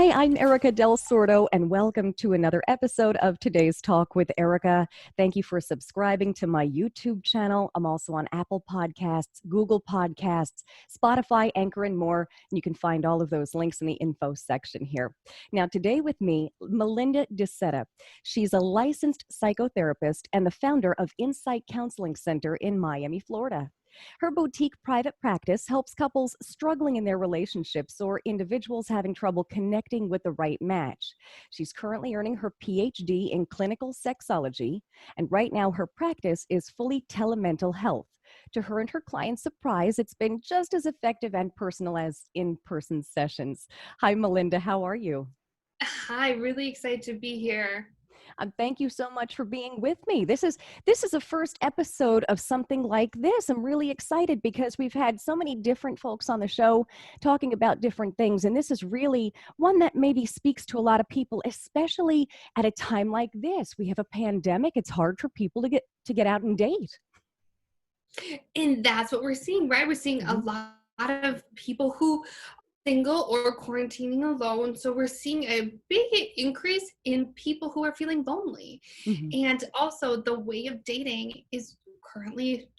Hi, I'm Erica Del Sordo, and welcome to another episode of Today's Talk with Erica. Thank you for subscribing to my YouTube channel. I'm also on Apple Podcasts, Google Podcasts, Spotify, Anchor, and more. And you can find all of those links in the info section here. Now, today with me, Melinda DeSeta. She's a licensed psychotherapist and the founder of Insight Counseling Center in Miami, Florida. Her boutique private practice helps couples struggling in their relationships or individuals having trouble connecting with the right match. She's currently earning her PhD in clinical sexology, and right now her practice is fully Telemental Health. To her and her clients' surprise, it's been just as effective and personal as in-person sessions. Hi, Melinda. How are you? Hi, really excited to be here. Thank you so much for being with me. This is a first episode of something like this. I'm really excited because we've had so many different folks on the show talking about different things, and this is really one that maybe speaks to a lot of people, especially at a time like this. We have a pandemic. It's hard for people to get out and date. And that's what we're seeing, right? We're seeing a lot of people who single or quarantining alone. So we're seeing a big increase in people who are feeling lonely. Mm-hmm. And also the way of dating is currently,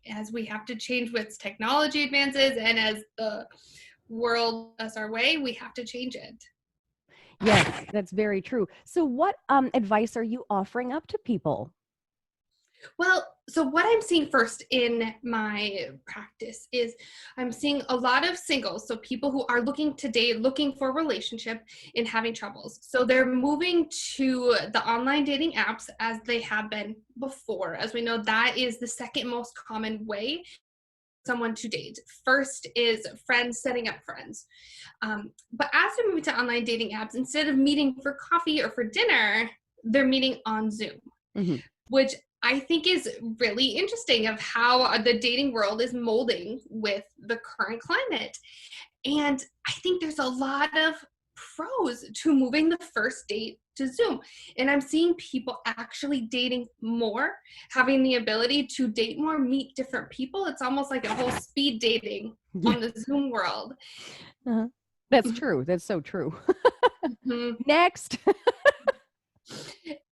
as we have to change with technology advances and as the world does our way, we have to change it. Yes, that's very true. So what advice are you offering up to people? Well, so what I'm seeing first in my practice is I'm seeing a lot of singles, so people who are looking to date, looking for a relationship and having troubles. So they're moving to the online dating apps as they have been before. As we know, that is the second most common way someone to date. First is friends, setting up friends. But as they're moving to online dating apps, instead of meeting for coffee or for dinner, they're meeting on Zoom, Mm-hmm. which I think is really interesting of how the dating world is molding with the current climate. And I think there's a lot of pros to moving the first date to Zoom. And I'm seeing people actually dating more, having the ability to date more, meet different people. It's almost like a whole speed dating on the Zoom world. Uh-huh. That's true. That's so true. Mhm. Next.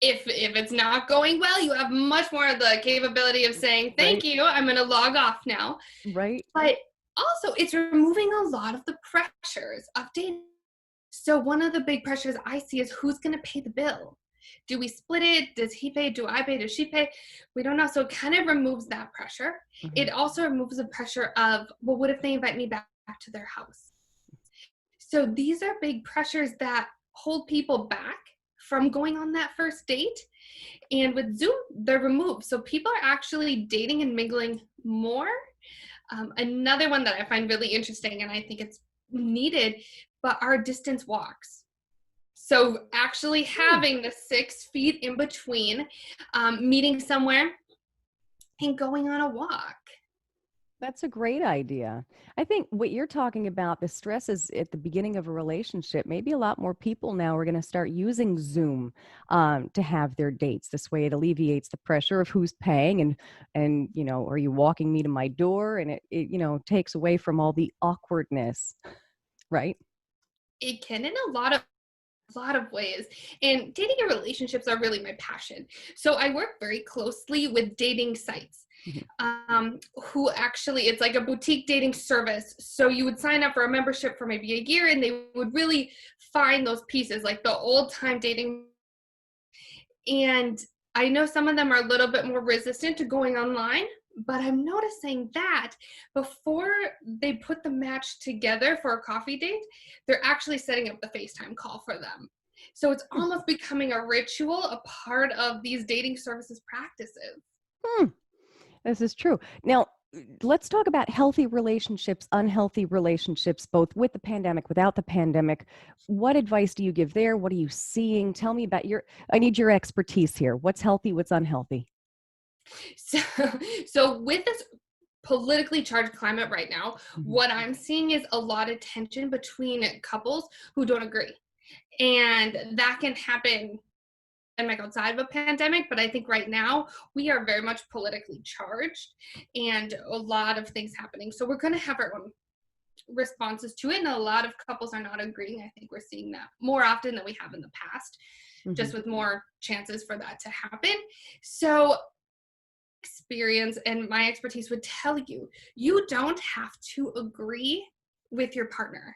If it's not going well, you have much more of the capability of saying, thank Right. you, I'm going to log off now. Right. But also, it's removing a lot of the pressures of dating. So one of the big pressures I see is who's going to pay the bill? Do we split it? Does he pay? Do I pay? Does she pay? We don't know. So it kind of removes that pressure. Mm-hmm. It also removes the pressure of, well, what if they invite me back to their house? So these are big pressures that hold people back from going on that first date. And with Zoom, they're removed. So people are actually dating and mingling more. Another one that I find really interesting, and I think it's needed, but are distance walks. So actually having the 6 feet in between, meeting somewhere and going on a walk. That's a great idea. I think what you're talking about, the stresses at the beginning of a relationship, maybe a lot more people now are going to start using Zoom to have their dates. This way it alleviates the pressure of who's paying and are you walking me to my door? And it takes away from all the awkwardness, right? It can in a lot of ways, and dating and relationships are really my passion. So I work very closely with dating sites, who actually, it's like a boutique dating service. So you would sign up for a membership for maybe a year and they would really find those pieces like the old time dating. And I know some of them are a little bit more resistant to going online, but I'm noticing that before they put the match together for a coffee date, they're actually setting up the FaceTime call for them. So it's almost becoming a ritual, a part of these dating services practices. Hmm. This is true. Now, let's talk about healthy relationships, unhealthy relationships, both with the pandemic, without the pandemic. What advice do you give there? What are you seeing? Tell me about I need your expertise here. What's healthy? What's unhealthy? So, so with this politically charged climate right now, Mm-hmm. what I'm seeing is a lot of tension between couples who don't agree. And that can happen outside of a pandemic, but I think right now we are very much politically charged and a lot of things happening. So we're going to have our own responses to it. And a lot of couples are not agreeing. I think we're seeing that more often than we have in the past, just with more chances for that to happen. So experience and my expertise would tell you, you don't have to agree with your partner.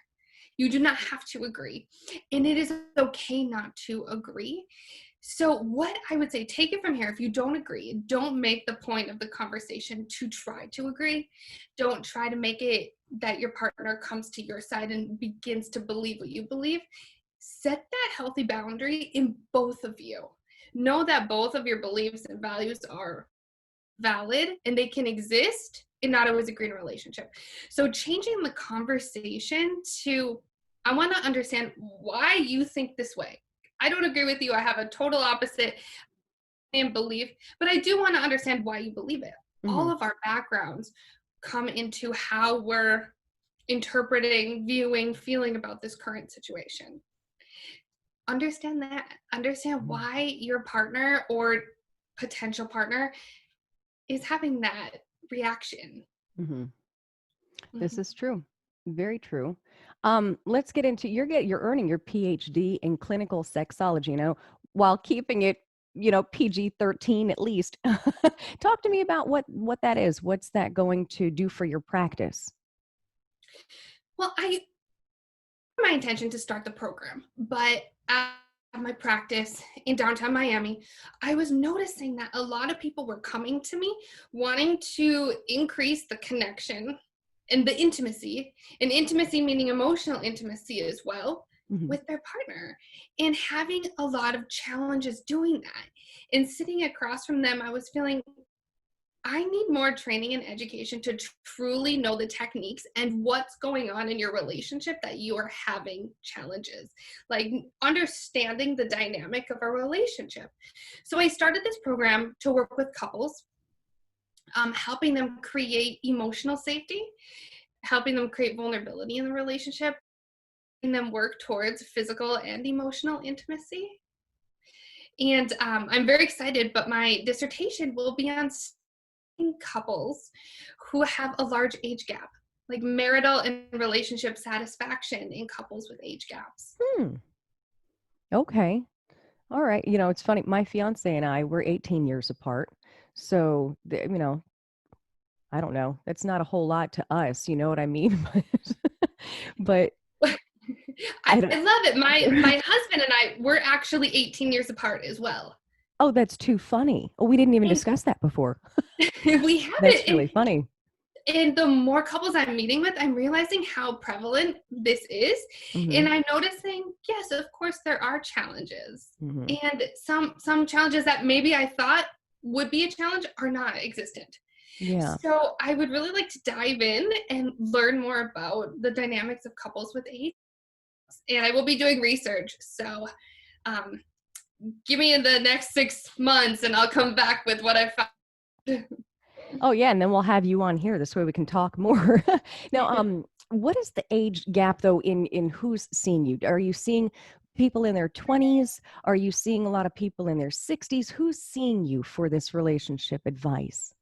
You do not have to agree. And it is okay not to agree. So what I would say, take it from here. If you don't agree, don't make the point of the conversation to try to agree. Don't try to make it that your partner comes to your side and begins to believe what you believe. Set that healthy boundary in both of you. Know that both of your beliefs and values are valid and they can exist and not always agree in a relationship. So changing the conversation to, I want to understand why you think this way. I don't agree with you. I have a total opposite and belief, but I do want to understand why you believe it. All of our backgrounds come into how we're interpreting, viewing, feeling about this current situation. Understand that. Understand why your partner or potential partner is having that reaction. This is true. Very true. Let's get into you're earning your PhD in clinical sexology, while keeping it, PG-13 at least. Talk to me about what that is. What's that going to do for your practice? Well, my intention to start the program, but at my practice in downtown Miami, I was noticing that a lot of people were coming to me wanting to increase the connection and the intimacy, and intimacy meaning emotional intimacy as well, with their partner, and having a lot of challenges doing that. And sitting across from them, I was feeling, I need more training and education to truly know the techniques and what's going on in your relationship that you are having challenges, like understanding the dynamic of a relationship. So I started this program to work with couples, helping them create emotional safety, helping them create vulnerability in the relationship, and them work towards physical and emotional intimacy. And I'm very excited, but my dissertation will be on couples who have a large age gap, like marital and relationship satisfaction in couples with age gaps. Okay. All right. It's funny. My fiance and I, we're 18 years apart. So, I don't know. That's not a whole lot to us. You know what I mean? But I love it. My husband and I, we're actually 18 years apart as well. Oh, that's too funny. Oh, we didn't even discuss that before. We have That's it. really funny. And the more couples I'm meeting with, I'm realizing how prevalent this is. And I'm noticing, yes, of course, there are challenges. And some challenges that maybe I thought would be a challenge are not existent. Yeah. So I would really like to dive in and learn more about the dynamics of couples with age. And I will be doing research. So give me in the next 6 months and I'll come back with what I found. Oh, yeah. And then we'll have you on here. This way we can talk more. Now, what is the age gap, though, in who's seeing you? Are you seeing people in their 20s? Are you seeing a lot of people in their 60s? Who's seeing you for this relationship advice?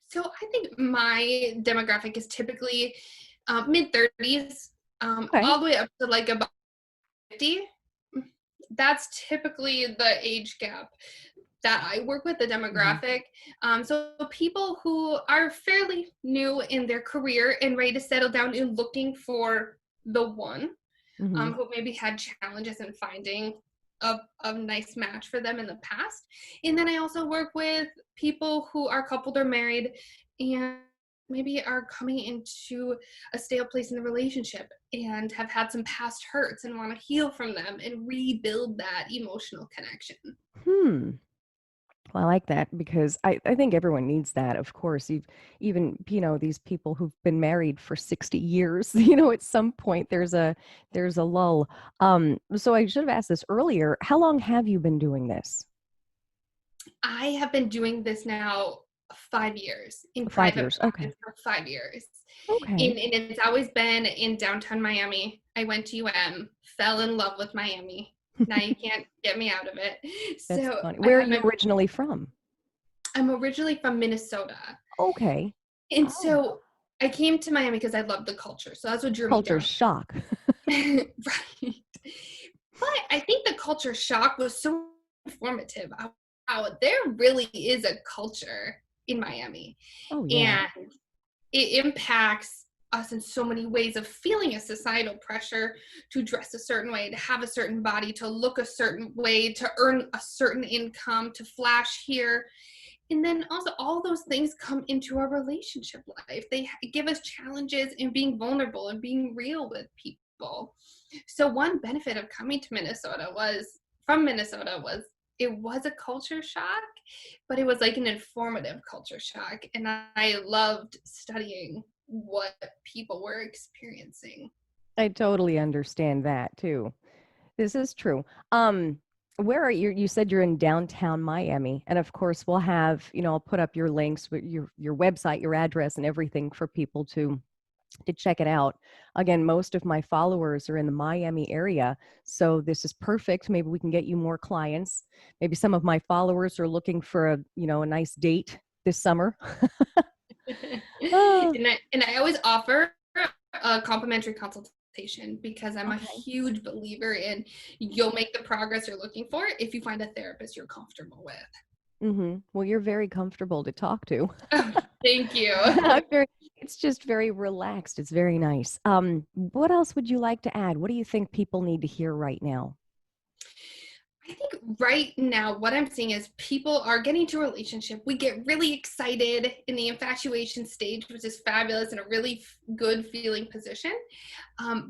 So I think my demographic is typically mid-30s, Okay. all the way up to like about 50. That's typically the age gap that I work with, the demographic. So people who are fairly new in their career and ready to settle down and looking for the one, who maybe had challenges in finding a nice match for them in the past. And then I also work with people who are coupled or married and maybe are coming into a stale place in the relationship and have had some past hurts and want to heal from them and rebuild that emotional connection. Well, I like that because I think everyone needs that. Of course, even these people who've been married for 60 years, at some point there's a lull. So I should have asked this earlier. How long have you been doing this? I have been doing this now 5 years in 5 years. private Okay. practice for 5 years. Okay. And it's always been in downtown Miami. I went to UM, fell in love with Miami. Now you can't get me out of it. That's So funny. I Where are had you my, originally from? I'm originally from Minnesota. Okay. And Oh. so I came to Miami because I loved the culture. So that's what drew me Culture down. shock. Right. But I think the culture shock was so informative. Wow, there really is a culture in Miami. Oh, yeah. And it impacts us in so many ways of feeling a societal pressure to dress a certain way, to have a certain body, to look a certain way, to earn a certain income, to flash here. And then also all those things come into our relationship life. They give us challenges in being vulnerable and being real with people. So one benefit of coming to Minnesota was it was a culture shock, but it was like an informative culture shock. And I loved studying what people were experiencing. I totally understand that too. This is true. Where are you? You said you're in downtown Miami, and of course, we'll have, I'll put up your links with your website, your address, and everything for people to check it out. Again, most of my followers are in the Miami area, so this is perfect. Maybe we can get you more clients. Maybe some of my followers are looking for a nice date this summer. Oh, And I always offer a complimentary consultation because I'm a okay. huge believer in you'll make the progress you're looking for if you find a therapist you're comfortable with. Well, you're very comfortable to talk to. Thank you. It's just very relaxed. It's very nice. What else would you like to add? What do you think people need to hear right now? I think right now what I'm seeing is people are getting into a relationship. We get really excited in the infatuation stage, which is fabulous and a really good feeling position.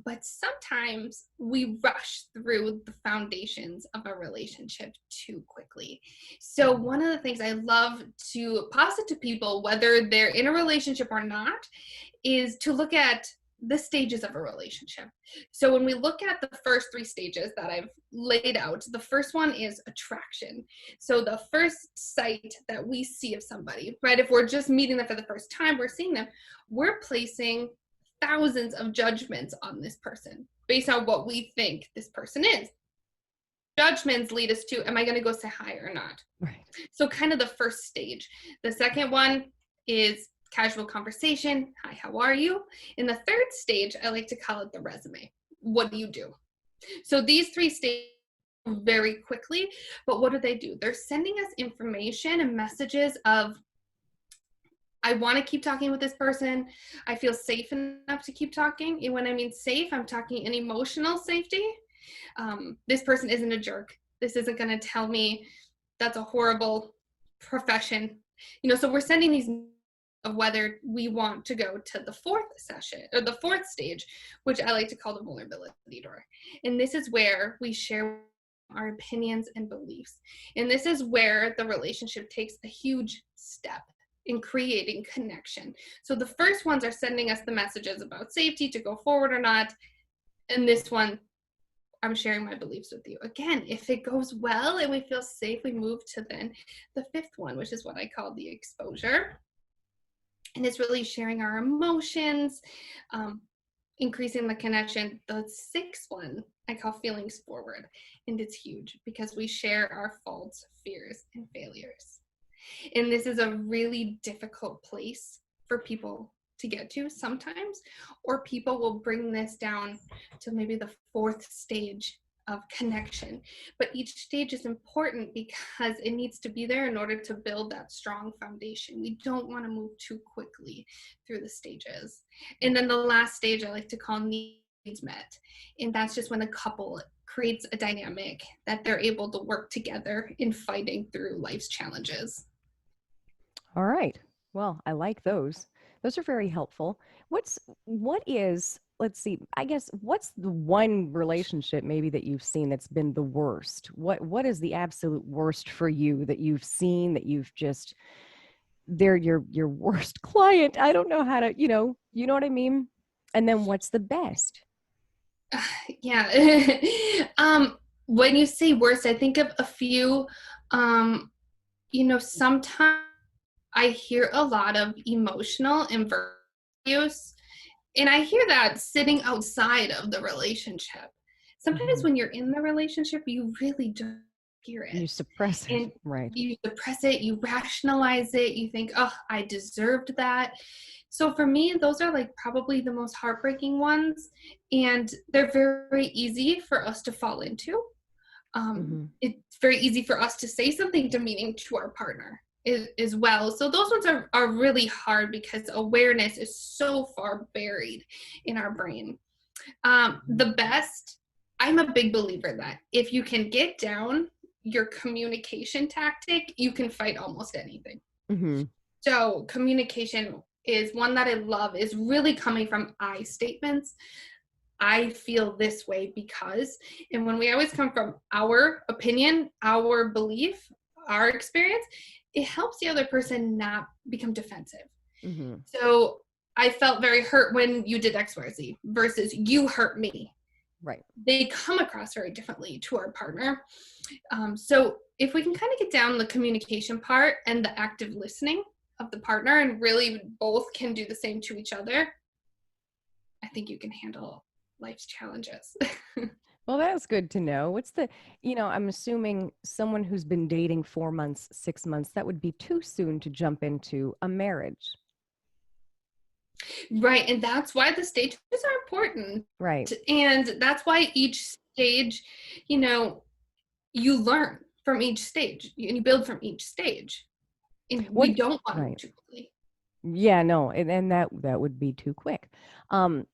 But sometimes we rush through the foundations of a relationship too quickly. So one of the things I love to posit to people, whether they're in a relationship or not, is to look at the stages of a relationship. So when we look at the first three stages that I've laid out, the first one is attraction. So the first sight that we see of somebody, right? If we're just meeting them for the first time, we're seeing them, we're placing thousands of judgments on this person based on what we think this person is. Judgments lead us to, am I going to go say hi or not? Right. So kind of the first stage. The second one is casual conversation. Hi, how are you? In the third stage, I like to call it the resume. What do you do? So these three stages very quickly, but what do? They're sending us information and messages of, I want to keep talking with this person. I feel safe enough to keep talking. And when I mean safe, I'm talking an emotional safety. This person isn't a jerk. This isn't going to tell me that's a horrible profession. So we're sending these of whether we want to go to the fourth session or the fourth stage, which I like to call the vulnerability door. And this is where we share our opinions and beliefs. And this is where the relationship takes a huge step in creating connection. So the first ones are sending us the messages about safety to go forward or not. And this one, I'm sharing my beliefs with you. Again, if it goes well and we feel safe, we move to then the fifth one, which is what I call the exposure. And it's really sharing our emotions, increasing the connection. The sixth one I call feelings forward. And it's huge because we share our faults, fears, and failures. And this is a really difficult place for people to get to sometimes, or people will bring this down to maybe the fourth stage of connection. But each stage is important because it needs to be there in order to build that strong foundation. We don't want to move too quickly through the stages. And then the last stage I like to call needs met. And that's just when a couple creates a dynamic that they're able to work together in fighting through life's challenges. All right. Well, I like those. Those are very helpful. What is, let's see, I guess what's the one relationship maybe that you've seen that's been the worst? What is the absolute worst for you that you've seen that you've just they're your worst client? I don't know how to, you know what I mean? And then what's the best? Yeah. When you say worst, I think of a few. Sometimes I hear a lot of emotional and verbal abuse, and I hear that sitting outside of the relationship. Sometimes Mhm. when you're in the relationship, you really don't hear You it. suppress it, And right? you suppress it, you rationalize it, you think, oh, I deserved that. So for me, those are like probably the most heartbreaking ones, and they're very easy for us to fall into. It's very easy for us to say something demeaning to our partner as well. So those ones are really hard because awareness is so far buried in our brain. The best, I'm a big believer that if you can get down your communication tactic, you can fight almost anything. Mm-hmm. So communication is one that I love, is really coming from I statements. I feel this way because, and when we always come from our opinion, our belief, our experience, it helps the other person not become defensive. Mm-hmm. So I felt very hurt when you did XYZ versus you hurt me. Right. They come across very differently to our partner. So if we can kind of get down the communication part and the active listening of the partner, and really both can do the same to each other, I think you can handle life's challenges. Well, that's good to know. I'm assuming someone who's been dating 4 months, 6 months, that would be too soon to jump into a marriage. Right. And that's why the stages are important. Right. And that's why each stage, you learn from each stage and you build from each stage. And we don't want to move too quickly. Yeah, no, and that would be too quick.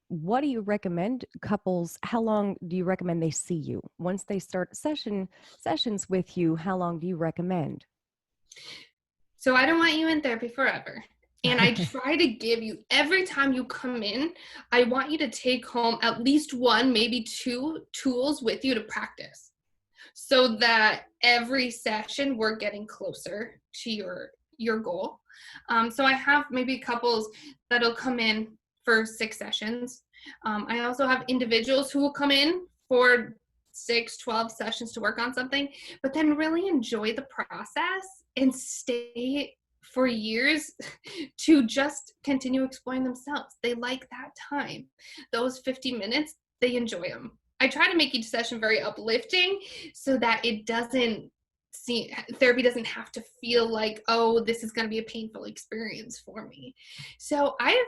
What do you recommend couples? How long do you recommend they see you? Once they start sessions with you, how long do you recommend? So I don't want you in therapy forever. And I try to give you, every time you come in, I want you to take home at least one, maybe two tools with you to practice, so that every session we're getting closer to your goal. So I have maybe couples that'll come in for 6 sessions. I also have individuals who will come in for 6, 12 sessions to work on something, but then really enjoy the process and stay for years to just continue exploring themselves. They like that time. Those 50 minutes, they enjoy them. I try to make each session very uplifting so that therapy doesn't have to feel like, oh, this is going to be a painful experience for me. So I've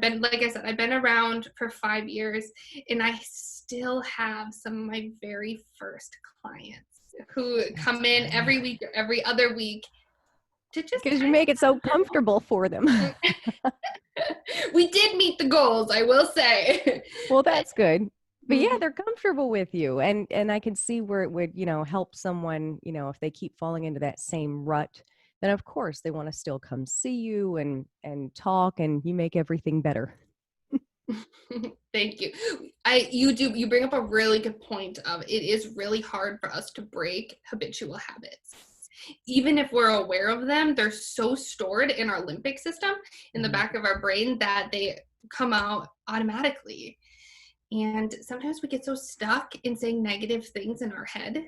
been, like I said, I've been around for 5 years, and I still have some of my very first clients who come in every week or every other week to just, because you make it so comfortable for them. We did meet the goals, I will say. Well, that's good. But yeah, they're comfortable with you, and I can see where it would, help someone, if they keep falling into that same rut, then of course they want to still come see you and talk, and you make everything better. Thank you. You bring up a really good point of, it is really hard for us to break habitual habits. Even if we're aware of them, they're so stored in our limbic system, in the back of our brain, that they come out automatically. And sometimes we get so stuck in saying negative things in our head.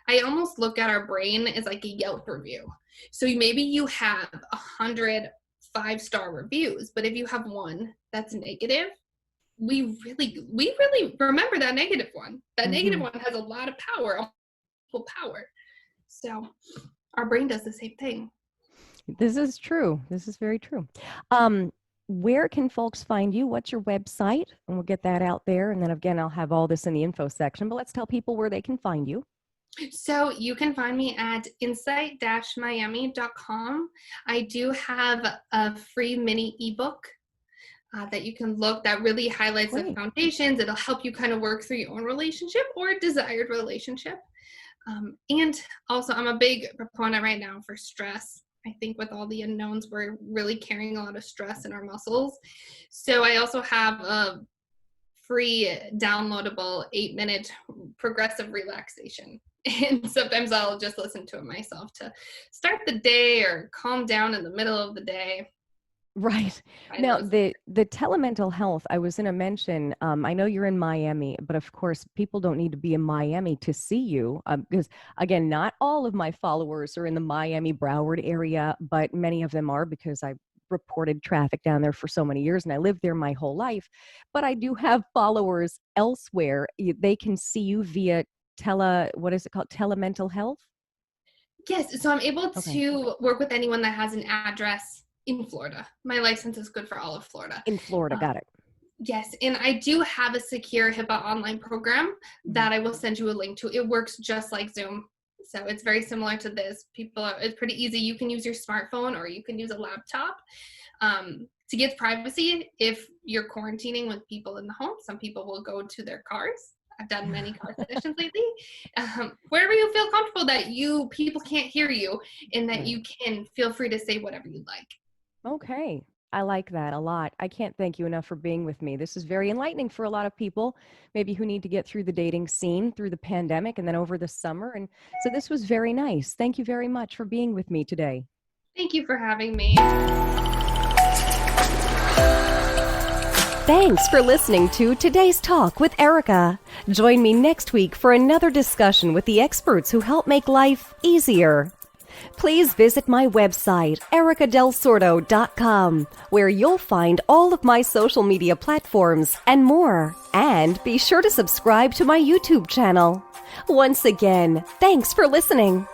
I almost look at our brain as like a Yelp review. So maybe you have 100 5-star reviews, but if you have one that's negative, we really remember that negative one. That negative one has a lot of power. So our brain does the same thing. This is true. This is very true. Where can folks find you? What's your website? And we'll get that out there. And then again, I'll have all this in the info section, but let's tell people where they can find you. So you can find me at insight-miami.com. I do have a free mini ebook that you can look, that really highlights the foundations. It'll help you kind of work through your own relationship or a desired relationship. And also, I'm a big proponent right now for stress. I think with all the unknowns, we're really carrying a lot of stress in our muscles. So I also have a free downloadable 8-minute progressive relaxation. And sometimes I'll just listen to it myself to start the day or calm down in the middle of the day. Right. Now, the Telemental Health, I was going to mention, I know you're in Miami, but of course, people don't need to be in Miami to see you because, again, not all of my followers are in the Miami Broward area, but many of them are, because I reported traffic down there for so many years and I lived there my whole life. But I do have followers elsewhere. They can see you via what is it called? Telemental Health? Yes. So I'm able to work with anyone that has an address in Florida. My license is good for all of Florida. In Florida, got it. Yes, and I do have a secure HIPAA online program that I will send you a link to. It works just like Zoom. So it's very similar to this. It's pretty easy. You can use your smartphone or you can use a laptop. To get privacy, if you're quarantining with people in the home, some people will go to their cars. I've done many car sessions lately. Wherever you feel comfortable that people can't hear you and that you can feel free to say whatever you like. Okay. I like that a lot. I can't thank you enough for being with me. This is very enlightening for a lot of people, maybe who need to get through the dating scene through the pandemic and then over the summer. And so this was very nice. Thank you very much for being with me today. Thank you for having me. Thanks for listening to Today's Talk with Erica. Join me next week for another discussion with the experts who help make life easier. Please visit my website, ericadelsordo.com, where you'll find all of my social media platforms and more. And be sure to subscribe to my YouTube channel. Once again, thanks for listening.